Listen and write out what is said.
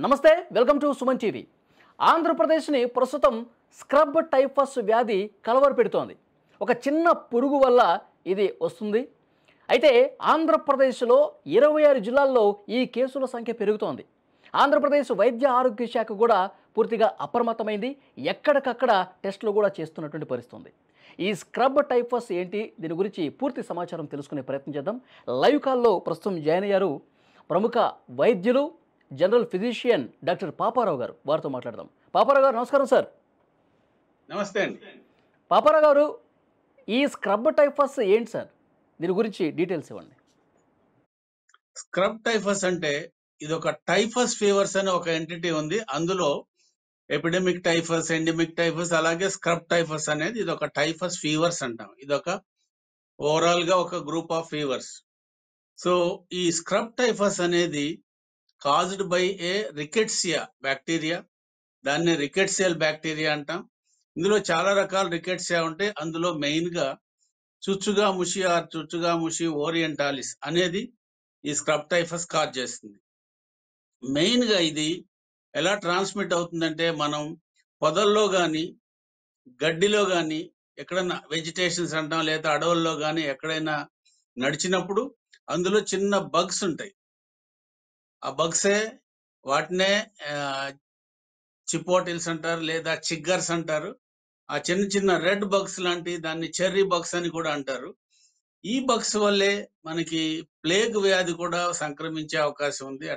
నమస్తే, welcome to Suman TV. ఆంధ్రప్రదేశ్ని ప్రస్తుతం స్క్రబ్ టైఫస్ వ్యాధి కలవరపెడుతోంది. ఒక చిన్న పురుగు వల్ల ఇది వస్తుంది. అయితే ఆంధ్రప్రదేశ్లో 26 జిల్లాల్లో ఈ కేసుల సంఖ్య పెరుగుతోంది. ఆంధ్రప్రదేశ్ వైద్య ఆరోగ్య శాఖ కూడా పూర్తిగా అప్రమత్తమైంది. ఎక్కడికక్కడ టెస్టులు కూడా చేస్తున్నటువంటి పరిస్థితి. ఈ స్క్రబ్ టైఫస్ ఏంటి, దీని గురించి పూర్తి సమాచారం తెలుసుకునే ప్రయత్నం చేద్దాం. లైవ్ కాల్లో ప్రస్తుతం జాయిన్ అయ్యారు ప్రముఖ వైద్యులు, జనరల్ ఫిజిషియన్ డాక్టర్ పాపారావు గారు. వారితో మాట్లాడదాం. పాపారావు గారు నమస్కారం సార్. నమస్తే అండి. పాపారావు గారు, ఈ స్క్రబ్ టైఫస్ ఏంటి సార్, దీని గురించి డీటెయిల్స్ ఇవ్వండి. స్క్రబ్ టైఫస్ అంటే ఇది ఒక టైఫస్ ఫీవర్స్ అనే ఒక ఎంటిటీ ఉంది. అందులో ఎపిడెమిక్ టైఫస్, ఎండమిక్ టైఫస్, అలాగే స్క్రబ్ టైఫస్ అనేది ఇది ఒక టైఫస్ ఫీవర్స్ అంటాం. ఇది ఒక ఓవరాల్ గా ఒక గ్రూప్ ఆఫ్ ఫీవర్స్. సో ఈ స్క్రబ్ టైఫస్ అనేది caused by A Rickettsia bacteria. దాన్ని రికెట్సియల్ బ్యాక్టీరియా అంటాం. ఇందులో చాలా రకాల రికెట్సియా ఉంటాయి. అందులో మెయిన్ గా చుచ్చుగా ముషి ఓరియంటాలిస్ అనేది ఈ స్క్రబ్ టైఫస్ కాజ్ చేస్తుంది. మెయిన్ గా ఇది ఎలా ట్రాన్స్మిట్ అవుతుందంటే, మనం పొదల్లో గాని, గడ్డిలో గాని, ఎక్కడైనా వెజిటేషన్స్ అంటాం, లేదా అడవుల్లో గాని ఎక్కడైనా నడిచినప్పుడు అందులో చిన్న బగ్స్ ఉంటాయి. ఆ బగ్సే వాటినే చిపోటిల్స్ అంటారు, లేదా చిగ్గర్స్ అంటారు. ఆ చిన్న చిన్న రెడ్ బగ్స్ లాంటి దాన్ని చెర్రీ బగ్స్ అని కూడా అంటారు. ఈ బగ్స్ వల్లే మనకి ప్లేగ్ వ్యాధి కూడా సంక్రమించే అవకాశం ఉంది.